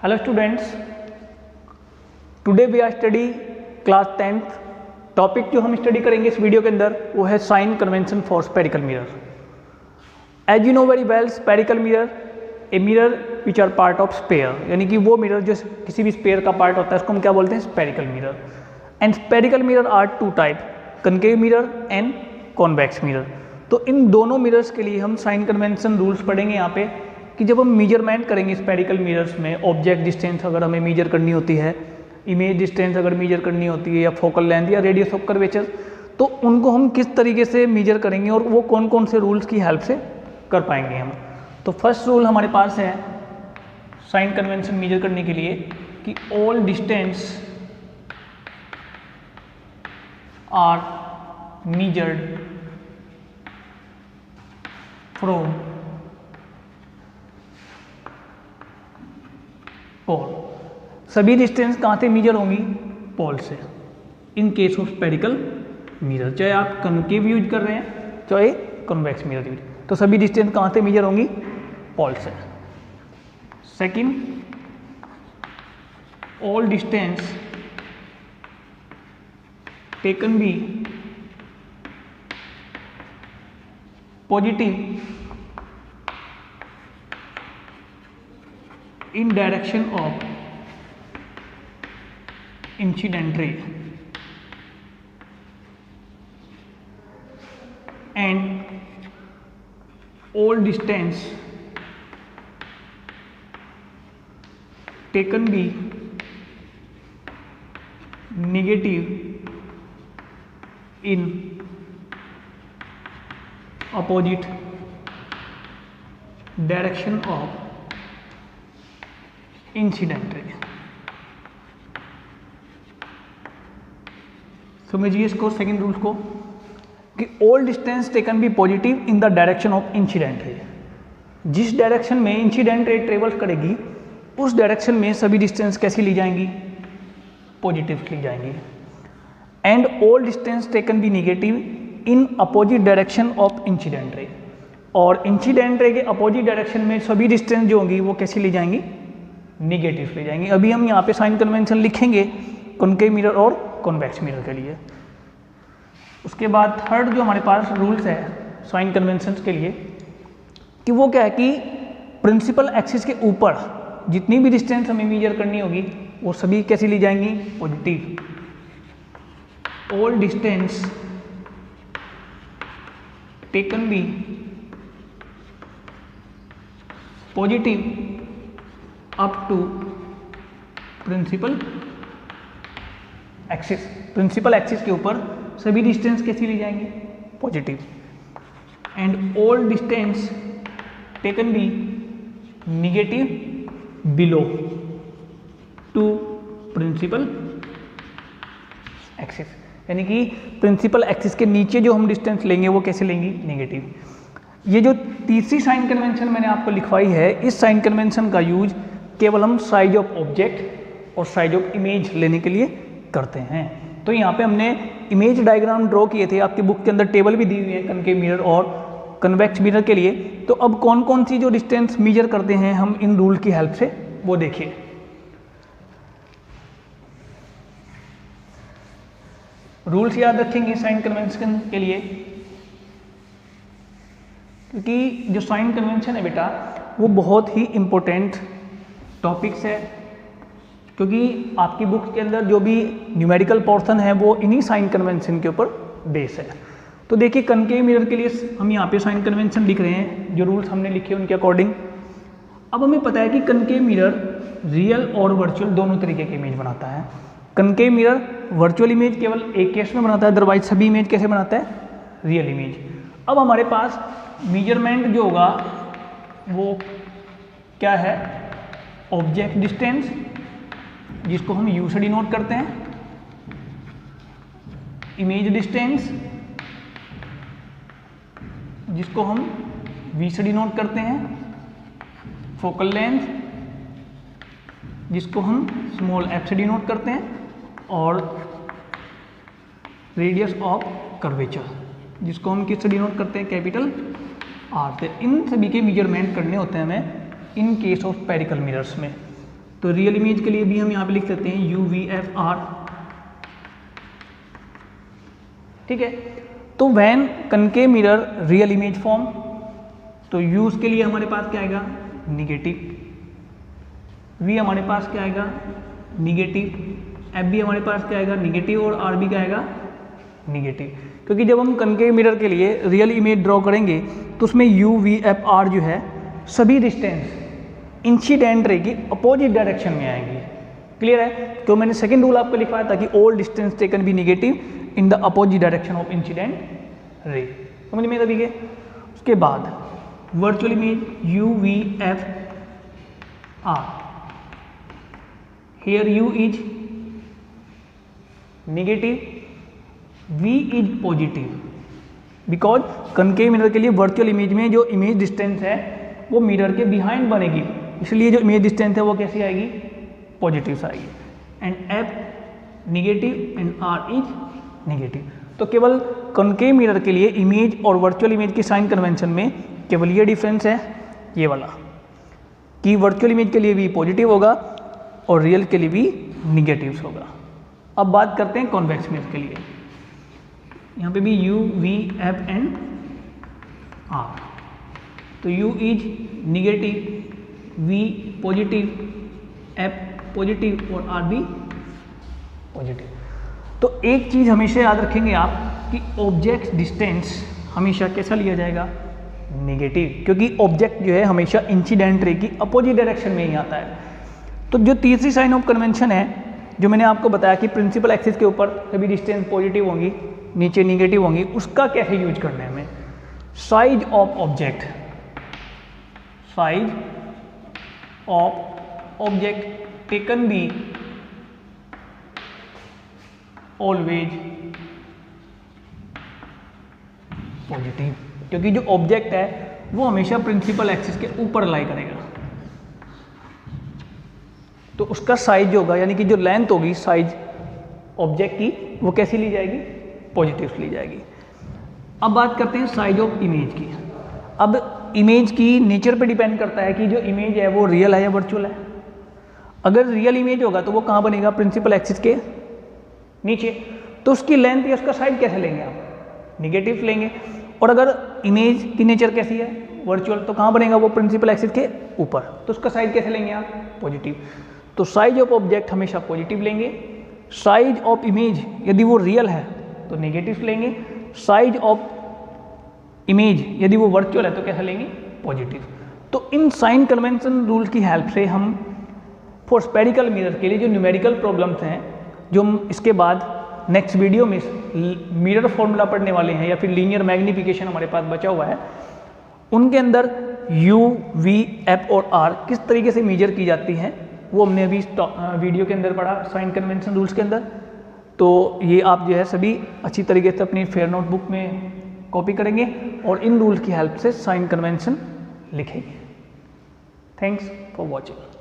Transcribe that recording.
Hello students, today we are study class 10th. Topic जो हम study करेंगे इस वीडियो के अंदर वो है sign convention for spherical mirror. As you know very well, spherical mirror a mirror which are part of sphere, यानी कि वो मिरर जो किसी भी स्पेयर का पार्ट होता है उसको हम क्या बोलते हैं, spherical mirror. And spherical mirror are two type, concave mirror and convex mirror. तो इन दोनों मिरर्स के लिए हम साइन कन्वेंशन रूल्स पढ़ेंगे यहाँ पे कि जब हम मेजरमेंट करेंगे स्पेरिकल मिरर्स में, ऑब्जेक्ट डिस्टेंस अगर हमें मेजर करनी होती है, इमेज डिस्टेंस अगर मेजर करनी होती है, या फोकल लेंथ या रेडियस ऑफ कर्वेचर, तो उनको हम किस तरीके से मेजर करेंगे और वो कौन कौन से रूल्स की हेल्प से कर पाएंगे हम. तो फर्स्ट रूल हमारे पास है साइन कन्वेंशन मेजर करने के लिए कि all distance are measured from pole. सभी डिस्टेंस कहाँ से मेजर होंगी, पोल से. In case of spherical mirror, चाहे आप कनकेव यूज कर रहे हैं चाहे कन्वेक्स मिरर यूज, तो सभी डिस्टेंस कहाँ से मेजर होंगी, पोल से. Second, all distance taken be positive in direction of incident ray and all distance taken be negative in opposite direction of incident ray. समझिए इसको, सेकेंड रूल को, कि all distance taken be positive in the direction of incident ray. जिस direction में incident ray travels करेगी उस direction में सभी डिस्टेंस कैसी ली जाएंगी, पॉजिटिव ली जाएंगी. And all distance taken be negative in opposite direction of incident ray. और इंसिडेंट रे के अपोजिट डायरेक्शन में सभी डिस्टेंस जो होंगी वो कैसी ली जाएंगी, निगेटिव ले जाएंगे. अभी हम यहाँ पे साइन कन्वेंशन लिखेंगे कॉनकेव मिरर और कॉन्वेक्स मिरर के लिए. उसके बाद थर्ड जो हमारे पास रूल्स है साइन कन्वेंशन के लिए कि वो क्या है कि प्रिंसिपल एक्सिस के ऊपर जितनी भी डिस्टेंस हमें मेजर करनी होगी वो सभी कैसी ली जाएंगी, positive. All distance taken be positive up to principal axis. Principal axis के ऊपर सभी डिस्टेंस कैसी ली जाएंगी, positive. And all distance taken be negative below to principal axis, यानी कि प्रिंसिपल एक्सिस के नीचे जो हम डिस्टेंस लेंगे वो कैसे लेंगी, नेगेटिव. ये जो तीसरी साइन कन्वेंशन मैंने आपको लिखवाई है, इस साइन कन्वेंशन का यूज केवल हम साइज ऑफ ऑब्जेक्ट और साइज ऑफ इमेज लेने के लिए करते हैं. तो यहाँ पे हमने इमेज डायग्राम ड्रॉ किए थे, आपकी बुक के अंदर टेबल भी दी हुई है कनकेव मिरर और कन्वेक्स मिरर के लिए. तो अब कौन कौन सी जो डिस्टेंस मेजर करते हैं हम इन रूल की हेल्प से, वो देखिए. रूल्स याद रखेंगे साइन कन्वेंशन के लिए, क्योंकि जो साइन कन्वेंशन है बेटा वो बहुत ही इम्पोर्टेंट टॉपिक्स है, क्योंकि आपकी बुक के अंदर जो भी न्यूमेरिकल पोर्शन है वो इन्हीं साइन कन्वेंशन के ऊपर बेस है. तो देखिए कनकेव मिरर के लिए हम यहाँ पे साइन कन्वेंशन लिख रहे हैं, जो रूल्स हमने लिखे उनके अकॉर्डिंग. अब हमें पता है कि कनकेव मिरर रियल और वर्चुअल दोनों तरीके की इमेज बनाता है. कनकेव मिरर वर्चुअल इमेज केवल एक केस में बनाता है, अदरवाइज सभी इमेज कैसे बनाता है, रियल इमेज. अब हमारे पास मेजरमेंट जो होगा वो क्या है, ऑब्जेक्ट डिस्टेंस जिसको हम यू से डिनोट करते हैं, इमेज डिस्टेंस जिसको हम वी से डिनोट करते हैं, फोकल लेंथ जिसको हम स्मॉल एफ से डिनोट करते हैं, और रेडियस ऑफ कर्वेचर जिसको हम किससे डिनोट करते हैं, कैपिटल आर से। इन सभी के मेजरमेंट करने होते हैं हमें इन केस ऑफ स्पेरिकल मिरर्स में। तो रियल इमेज के लिए भी हम यहाँ पे लिख सकते हैं UVFR, ठीक है। तो when concave mirror real image form, तो यूज के लिए हमारे पास क्या आएगा, निगेटिव, V हमारे पास क्या आएगा, निगेटिव, एफ भी हमारे पास क्या आएगा, निगेटिव, और आर भी क्या आएगा, निगेटिव। क्योंकि जब हम कनकेव मिरर के लिए रियल इमेज ड्रॉ करेंगे तो उसमें UVFR जो है सभी डिस्टेंस इंसिडेंट रे की अपोजिट डायरेक्शन में आएंगी। क्लियर है? तो मैंने सेकंड रूल आपको लिखवाया था कि all distance taken be negative in the opposite direction of incident ray. समझ में सभी के? उसके बाद virtual image UVFR, here U is negative, V is positive, because concave mirror के लिए वर्चुअल इमेज में जो इमेज डिस्टेंस है वो मिरर के बिहाइंड बनेगी, इसलिए जो इमेज डिस्टेंस है वो कैसी आएगी, पॉजिटिव आएगी। And F negative and R is negative. तो केवल कनकेव मिरर के लिए इमेज और वर्चुअल इमेज की साइन कन्वेंशन में केवल ये डिफरेंस है, ये वाला, कि वर्चुअल इमेज के लिए भी पॉजिटिव होगा और रियल के लिए भी निगेटिव होगा। अब बात करते हैं कॉन्वेक्स इमेज के लिए, यहाँ पे भी U, V, F and R। तो U is negative, V positive, F positive और R भी पॉजिटिव। तो एक चीज़ हमेशा याद रखेंगे आप कि ऑब्जेक्ट डिस्टेंस हमेशा कैसा लिया जाएगा, नेगेटिव, क्योंकि ऑब्जेक्ट जो है हमेशा इंसिडेंट रे की अपोजिट डायरेक्शन में ही आता है। तो जो तीसरी साइन ऑफ कन्वेंशन है जो मैंने आपको बताया कि प्रिंसिपल एक्सिस के ऊपर सभी डिस्टेंस पॉजिटिव होंगी, नीचे निगेटिव होंगी, उसका कैसे यूज करना है हमें, size of object, size of object taken be always positive, क्योंकि जो ऑब्जेक्ट है वो हमेशा प्रिंसिपल एक्सिस के ऊपर लाई करेगा, तो उसका साइज जो होगा यानी कि जो लेंथ होगी साइज ऑब्जेक्ट की वो कैसी ली जाएगी, पॉजिटिव ली जाएगी। अब बात करते हैं साइज ऑफ इमेज की। अब इमेज की नेचर पे डिपेंड करता है कि जो इमेज है वो रियल है या वर्चुअल है। अगर रियल इमेज होगा तो वो कहाँ बनेगा, प्रिंसिपल एक्सिस के नीचे, तो उसकी लेंथ या उसका साइज कैसे लेंगे आप, निगेटिव लेंगे। और अगर इमेज की नेचर कैसी है, वर्चुअल, तो कहाँ बनेगा वो, प्रिंसिपल एक्सिस के ऊपर, तो उसका साइज कैसे लेंगे आप, पॉजिटिव। तो साइज ऑफ ऑब्जेक्ट हमेशा पॉजिटिव लेंगे, साइज ऑफ इमेज यदि वो रियल है तो नेगेटिव लेंगे, साइज ऑफ इमेज यदि वो वर्चुअल है तो कैसे लेंगे, पॉजिटिव। तो इन साइन कन्वेंशन रूल की हेल्प से हम फॉर स्फेरिकल मिरर के लिए जो न्यूमेरिकल प्रॉब्लम्स हैं, जो हम इसके बाद नेक्स्ट वीडियो में मिरर फॉर्मूला पढ़ने वाले हैं या फिर लीनियर मैग्निफिकेशन हमारे पास बचा हुआ है, उनके अंदर U, V, F और R किस तरीके से मेजर की जाती हैं वो हमने अभी वीडियो के अंदर पढ़ा साइन कन्वेंशन रूल्स के अंदर। तो ये आप जो है सभी अच्छी तरीके से अपनी फेयर नोटबुक में कॉपी करेंगे और इन रूल की हेल्प से साइन कन्वेंशन लिखेंगे। Thanks for watching.